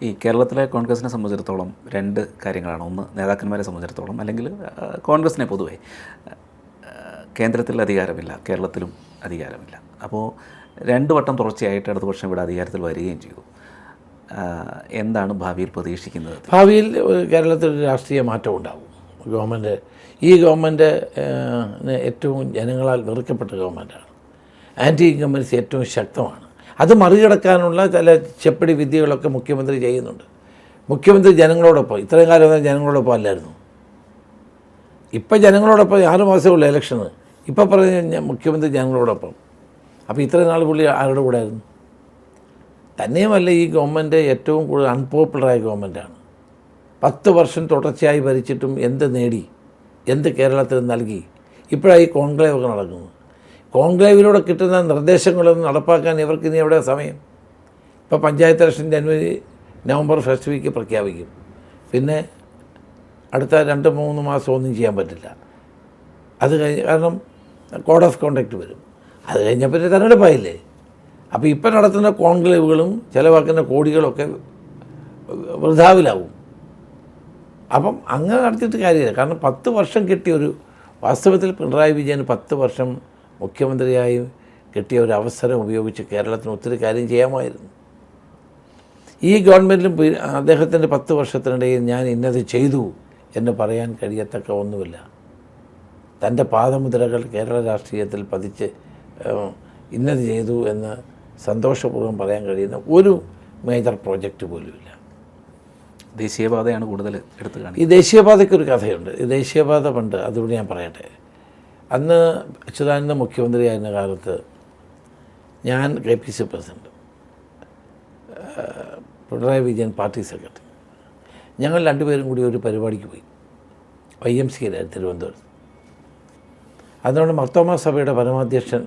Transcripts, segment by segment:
ഈ കേരളത്തിലെ കോൺഗ്രസിനെ സംബന്ധിച്ചിടത്തോളം രണ്ട് കാര്യങ്ങളാണ്. ഒന്ന്, നേതാക്കന്മാരെ സംബന്ധിച്ചിടത്തോളം, അല്ലെങ്കിൽ കോൺഗ്രസിനെ പൊതുവേ കേന്ദ്രത്തിൽ അധികാരമില്ല, കേരളത്തിലും അധികാരമില്ല. അപ്പോൾ 2 വട്ടം തുടർച്ചയായിട്ട് ഇടതുപക്ഷം ഇവിടെ അധികാരത്തിൽ വരികയും ചെയ്തു. എന്താണ് ഭാവിയിൽ പ്രതീക്ഷിക്കുന്നത്? ഭാവിയിൽ കേരളത്തിൽ ഒരു രാഷ്ട്രീയ മാറ്റം ഉണ്ടാകും. ഈ ഗവൺമെൻറ് ഏറ്റവും ജനങ്ങളാൽ വെറുക്കപ്പെട്ട ഗവൺമെൻറ്റാണ്. ആൻറ്റി ഇൻകംബൻസി ഏറ്റവും ശക്തമാണ്. അത് മറികടക്കാനുള്ള ചില ചെപ്പടി വിദ്യകളൊക്കെ മുഖ്യമന്ത്രി ചെയ്യുന്നുണ്ട്. മുഖ്യമന്ത്രി ജനങ്ങളോടൊപ്പം, ഇത്രയും കാലം ജനങ്ങളോടൊപ്പം അല്ലായിരുന്നു. ഇപ്പം ജനങ്ങളോടൊപ്പം 6 മാസമുള്ള ഇലക്ഷന്, ഇപ്പം പറഞ്ഞ മുഖ്യമന്ത്രി ജനങ്ങളോടൊപ്പം. അപ്പോൾ ഇത്രയും നാൾ പുള്ളി ആരുടെ കൂടെ ആയിരുന്നു? തന്നെയുമല്ല, ഈ ഗവൺമെൻറ് ഏറ്റവും കൂടുതൽ അൺപോപ്പുലറായ ഗവൺമെൻറ്റാണ്. 10 വർഷം തുടർച്ചയായി ഭരിച്ചിട്ടും എന്ത് നേടി, എന്ത് കേരളത്തിൽ നൽകി? ഇപ്പോഴാണ് ഈ കോൺക്ലേവ് ഒക്കെ നടക്കുന്നത്. കോൺക്ലേവിലൂടെ കിട്ടുന്ന നിർദ്ദേശങ്ങളൊന്നും നടപ്പാക്കാൻ ഇവർക്ക് ഇനി എവിടെ സമയം? ഇപ്പോൾ panchayat election November first week പ്രഖ്യാപിക്കും. പിന്നെ അടുത്ത 2-3 മാസം ഒന്നും ചെയ്യാൻ പറ്റില്ല. അത് കഴിഞ്ഞ്, കാരണം കോഡ് ഓഫ് കോണ്ടക്റ്റ് വരും. അത് കഴിഞ്ഞാൽ പിന്നെ തെരഞ്ഞെടുപ്പായില്ലേ? അപ്പോൾ ഇപ്പം നടത്തുന്ന കോൺക്ലേവുകളും ചിലവാക്കുന്ന കോടികളൊക്കെ വൃഥാവിലാവും. അപ്പം അങ്ങനെ നടത്തിയിട്ട് കാര്യമില്ല. കാരണം 10 വർഷം കിട്ടിയൊരു, വാസ്തവത്തിൽ പിണറായി വിജയൻ 10 വർഷം മുഖ്യമന്ത്രിയായി കിട്ടിയ ഒരു അവസരം ഉപയോഗിച്ച് കേരളത്തിന് ഒത്തിരി കാര്യം ചെയ്യാമായിരുന്നു. ഈ ഗവൺമെൻറ്റിലും അദ്ദേഹത്തിൻ്റെ 10 വർഷത്തിനിടയിൽ ഞാൻ ഇന്നത് ചെയ്തു എന്ന് പറയാൻ കഴിയത്തക്ക ഒന്നുമില്ല. തൻ്റെ പാദമുദ്രകൾ കേരള രാഷ്ട്രീയത്തിൽ പതിച്ച് ഇന്നത് ചെയ്തു എന്ന് സന്തോഷപൂർവ്വം പറയാൻ കഴിയുന്ന ഒരു മേജർ പ്രോജക്റ്റ് പോലുമില്ല. ദേശീയപാതയാണ് കൂടുതൽ എടുത്തു കാണിക്കുന്നത്. ഈ ദേശീയപാതയ്ക്കൊരു കഥയുണ്ട്. ഈ ദേശീയപാത പണ്ട്, അതുകൂടി ഞാൻ പറയട്ടെ. അന്ന് അച്യുതാനന്ദൻ മുഖ്യമന്ത്രിയായിരുന്ന കാലത്ത് ഞാൻ KPC president, Pinarayi Vijayan party secretary, ഞങ്ങൾ 2 പേരും കൂടി ഒരു പരിപാടിക്ക് പോയി. YMCA-യിലായിരുന്നു, തിരുവനന്തപുരത്ത്. അതുകൊണ്ട് മർത്തോമാ സഭയുടെ പരമാധ്യക്ഷൻ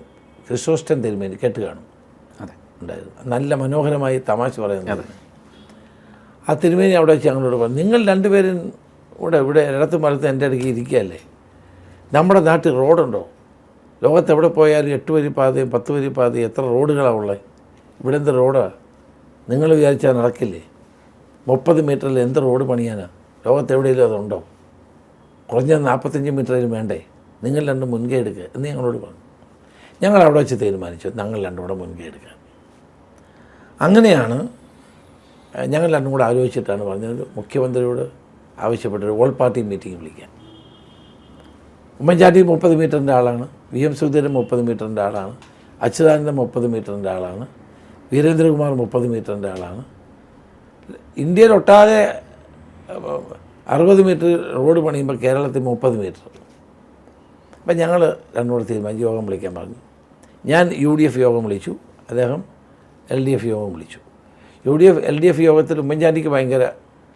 ക്രിസോസ്റ്റം തിരുമേനി കേട്ട് കാണും. അതെ, ഉണ്ടായിരുന്നു. നല്ല മനോഹരമായി തമാശ പറയുന്നത്. ആ തിരുമേനി അവിടെ വെച്ച് ഞങ്ങളോട് പറഞ്ഞു, നിങ്ങൾ 2 പേരും ഇവിടെ ഇടത്തും വലത്തും എൻ്റെ അടുക്കി ഇരിക്കുകയല്ലേ? നമ്മുടെ നാട്ടിൽ റോഡുണ്ടോ? ലോകത്തെവിടെ പോയാലും 8 വരി പാതയും 10 വരി പാതയും എത്ര റോഡുകളാണ് ഉള്ളത്? ഇവിടെ എന്ത് റോഡാണ്? നിങ്ങൾ വിചാരിച്ചാൽ നടക്കില്ലേ? 30 മീറ്ററിൽ എന്ത് റോഡ് പണിയാനാണ്? ലോകത്തെവിടെയെങ്കിലും അതുണ്ടോ? കുറഞ്ഞ 45 മീറ്ററിലും വേണ്ടേ? നിങ്ങൾ 2 മുൻകൈ എടുക്കുക എന്ന് ഞങ്ങളോട് പറഞ്ഞു. ഞങ്ങൾ അവിടെ വെച്ച് തീരുമാനിച്ചു, ഞങ്ങൾ 2 കൂടെ മുൻകൈ എടുക്കുക. അങ്ങനെയാണ് ഞങ്ങൾ 2 കൂടെ ആലോചിച്ചിട്ടാണ് പറഞ്ഞത്, മുഖ്യമന്ത്രിയോട് ആവശ്യപ്പെട്ടൊരു ഓൾ പാർട്ടി മീറ്റിംഗ് വിളിക്കാൻ. ഉമ്മൻചാണ്ടി 30 മീറ്ററിൻ്റെ ആളാണ്, VM സുധീരൻ 30 മീറ്ററിൻ്റെ ആളാണ്, അച്യുതാനന്ദൻ 30 മീറ്ററിൻ്റെ ആളാണ്, വീരേന്ദ്രകുമാർ 30 മീറ്ററിൻ്റെ ആളാണ്. ഇന്ത്യയിലൊട്ടാകെ 60 മീറ്റർ റോഡ് പണിയുമ്പോൾ കേരളത്തിൽ 30 മീറ്റർ. അപ്പം ഞങ്ങൾ 2 കൂടെ തീരുമാനിച്ച് യോഗം വിളിക്കാൻ പറഞ്ഞു. ഞാൻ UDF യോഗം വിളിച്ചു, അദ്ദേഹം LDF യോഗം വിളിച്ചു. LDF യോഗത്തിൽ ഉമ്മൻചാണ്ടിക്ക് ഭയങ്കര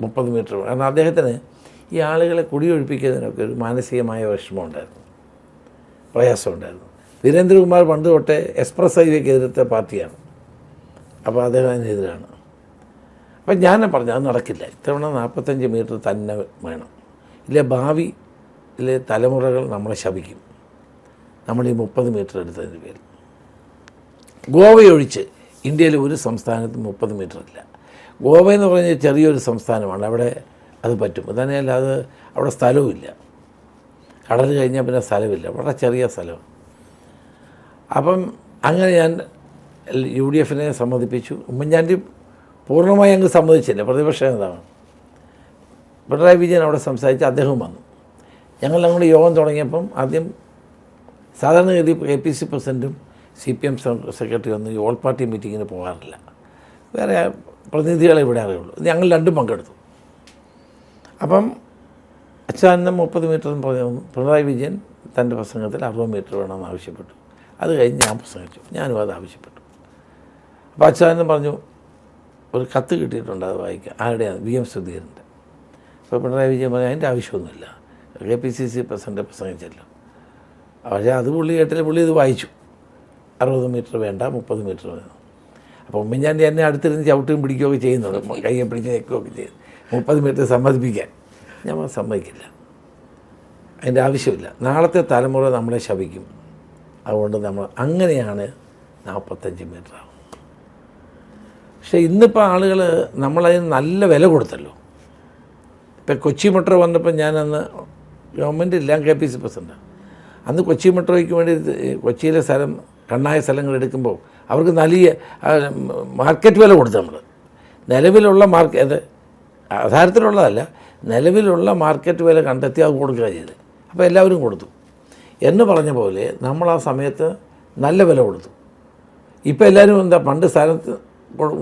30 മീറ്റർ, കാരണം അദ്ദേഹത്തിന് ഈ ആളുകളെ കുടിയൊഴിപ്പിക്കുന്നതിനൊക്കെ ഒരു മാനസികമായ വിഷമമുണ്ടായിരുന്നു, പ്രയാസമുണ്ടായിരുന്നു. വീരേന്ദ്രകുമാർ പണ്ട് തൊട്ടേ എക്സ്പ്രസ് ഹൈവേക്ക് എതിർത്ത പാർട്ടിയാണ്. അപ്പോൾ അദ്ദേഹം അതിനെതിരാണ്. അപ്പം ഞാൻ പറഞ്ഞു, അത് നടക്കില്ല, ഇത്തവണ 45 മീറ്റർ തന്നെ വേണം, ഇല്ലേ ഭാവിയിലെ തലമുറകൾ നമ്മളെ ശപിക്കും, നമ്മൾ ഈ 30 മീറ്റർ എടുത്തതിൻ്റെ പേരിൽ. ഗോവയൊഴിച്ച് ഇന്ത്യയിൽ ഒരു സംസ്ഥാനത്തും 30 മീറ്റർ ഇല്ല. ഗോവ എന്ന് പറഞ്ഞാൽ ചെറിയൊരു സംസ്ഥാനമാണ്, അവിടെ അത് പറ്റും. തന്നെയല്ല, അത് അവിടെ സ്ഥലവുമില്ല, കടൽ കഴിഞ്ഞാൽ പിന്നെ സ്ഥലമില്ല, വളരെ ചെറിയ സ്ഥലം. അപ്പം അങ്ങനെ ഞാൻ UDF-നെ സമ്മതിപ്പിച്ചു. ഉമ്മൻചാണ്ടി പൂർണ്ണമായി അങ്ങ് സമ്മതിച്ചില്ല, പ്രതിപക്ഷ നേതാവാണ്. പിണറായി വിജയൻ അവിടെ സംസാരിച്ച് അദ്ദേഹം വന്നു. ഞങ്ങൾ അങ്ങോട്ട് യോഗം തുടങ്ങിയപ്പം ആദ്യം സാധാരണഗതി KPC പ്രസിഡൻറ്റും CPM സെക്രട്ടറി ഒന്നും ഈ ഓൾ പാർട്ടി മീറ്റിങ്ങിന് പോകാറില്ല, വേറെ പ്രതിനിധികളെ ഇവിടെ അറിയുള്ളൂ. ഞങ്ങൾ 2 പങ്കെടുത്തു. അപ്പം അച്യുതാനന്ദൻ 30 മീറ്റർ എന്ന് പറഞ്ഞു. പിണറായി വിജയൻ തൻ്റെ പ്രസംഗത്തിൽ 60 മീറ്റർ വേണമെന്ന് ആവശ്യപ്പെട്ടു. അത് കഴിഞ്ഞ് ഞാൻ പ്രസംഗിച്ചു, ഞാനും അത് ആവശ്യപ്പെട്ടു. അപ്പോൾ അച്യുതാനന്ദൻ പറഞ്ഞു, ഒരു കത്ത് കിട്ടിയിട്ടുണ്ട്, അത് വായിക്കാം. ആരുടെയാണ്? VM സുധീരൻ്റെ. അപ്പോൾ പിണറായി വിജയൻ പറഞ്ഞു, അതിൻ്റെ ആവശ്യമൊന്നുമില്ല, KPCC പ്രസിഡന്റ് പ്രസംഗിച്ചല്ലോ. പക്ഷേ അത് പുള്ളി കേട്ടില്ല, പുള്ളി ഇത് വായിച്ചു. 60 മീറ്റർ വേണ്ട, 30 മീറ്റർ വേണം. അപ്പോൾ ഉമ്മൻചാണ്ടി എന്നെ അടുത്തിരുന്ന് ചവിട്ടുകയും പിടിക്കുകയൊക്കെ ചെയ്യുന്നുണ്ട്, കയ്യെ പിടിച്ച് നിൽക്കുകയൊക്കെ ചെയ്തു 30 മീറ്റർ സമ്മതിപ്പിക്കാൻ. ഞാൻ സമ്മതിക്കില്ല, അതിൻ്റെ ആവശ്യമില്ല, നാളത്തെ തലമുറ നമ്മളെ ശപിക്കും, അതുകൊണ്ട് നമ്മൾ അങ്ങനെയാണ് 45 മീറ്റർ ആവും. പക്ഷേ ഇന്നിപ്പോൾ ആളുകൾ നമ്മളതിന് നല്ല വില കൊടുത്തല്ലോ. ഇപ്പം കൊച്ചി മെട്രോ വന്നപ്പോൾ ഞാനന്ന് ഗവൺമെൻറ് ഇല്ല, KPC പ്രസിഡൻ്റാണ്. അന്ന് കൊച്ചി മെട്രോയ്ക്ക് വേണ്ടി കൊച്ചിയിലെ സ്ഥലം കണ്ണായ സ്ഥലങ്ങൾ എടുക്കുമ്പോൾ അവർക്ക് വലിയ മാർക്കറ്റ് വില കൊടുത്തു. നമ്മൾ നിലവിലുള്ള മാർക്കറ്റ് ആധാരത്തിലുള്ളതല്ല, നിലവിലുള്ള മാർക്കറ്റ് വില കണ്ടെത്തി അത് കൊടുക്കുക ചെയ്ത്. അപ്പോൾ എല്ലാവരും കൊടുത്തു എന്ന് പറഞ്ഞ പോലെ നമ്മൾ ആ സമയത്ത് നല്ല വില കൊടുത്തു. ഇപ്പോൾ എല്ലാവരും എന്താ, പണ്ട് സ്ഥലത്ത്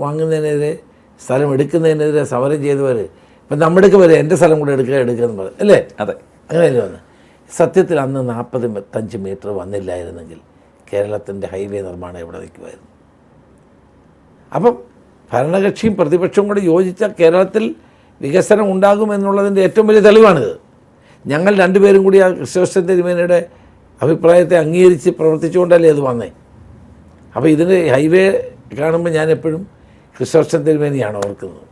വാങ്ങുന്നതിനെതിരെ സ്ഥലം എടുക്കുന്നതിനെതിരെ സമരം ചെയ്തവർ ഇപ്പം നമ്മുടെയൊക്കെ വരെ എൻ്റെ സ്ഥലം കൂടെ എടുക്കുക എന്ന് പറയും അല്ലേ? അതെ, അങ്ങനെയല്ലേ വന്ന്. സത്യത്തിൽ അന്ന് 45 മീറ്റർ വന്നില്ലായിരുന്നെങ്കിൽ കേരളത്തിൻ്റെ ഹൈവേ നിർമ്മാണം എവിടെ നിൽക്കുമായിരുന്നു? അപ്പം ഭരണകക്ഷിയും പ്രതിപക്ഷവും കൂടി യോജിച്ചാൽ കേരളത്തിൽ വികസനം ഉണ്ടാകുമെന്നുള്ളതിൻ്റെ ഏറ്റവും വലിയ തെളിവാണിത്. ഞങ്ങൾ രണ്ടുപേരും കൂടി ആ കൃഷ്ണകൃഷ്ണൻ തിരുമേനിയുടെ അഭിപ്രായത്തെ അംഗീകരിച്ച് പ്രവർത്തിച്ചുകൊണ്ടല്ലേ അത് വന്നേ. അപ്പോൾ ഇതിന് ഹൈവേ കാണുമ്പോൾ ഞാൻ എപ്പോഴും കൃഷ്ണകൃഷ്ണൻ തിരുമേനിയാണ് ഓർക്കുന്നത്.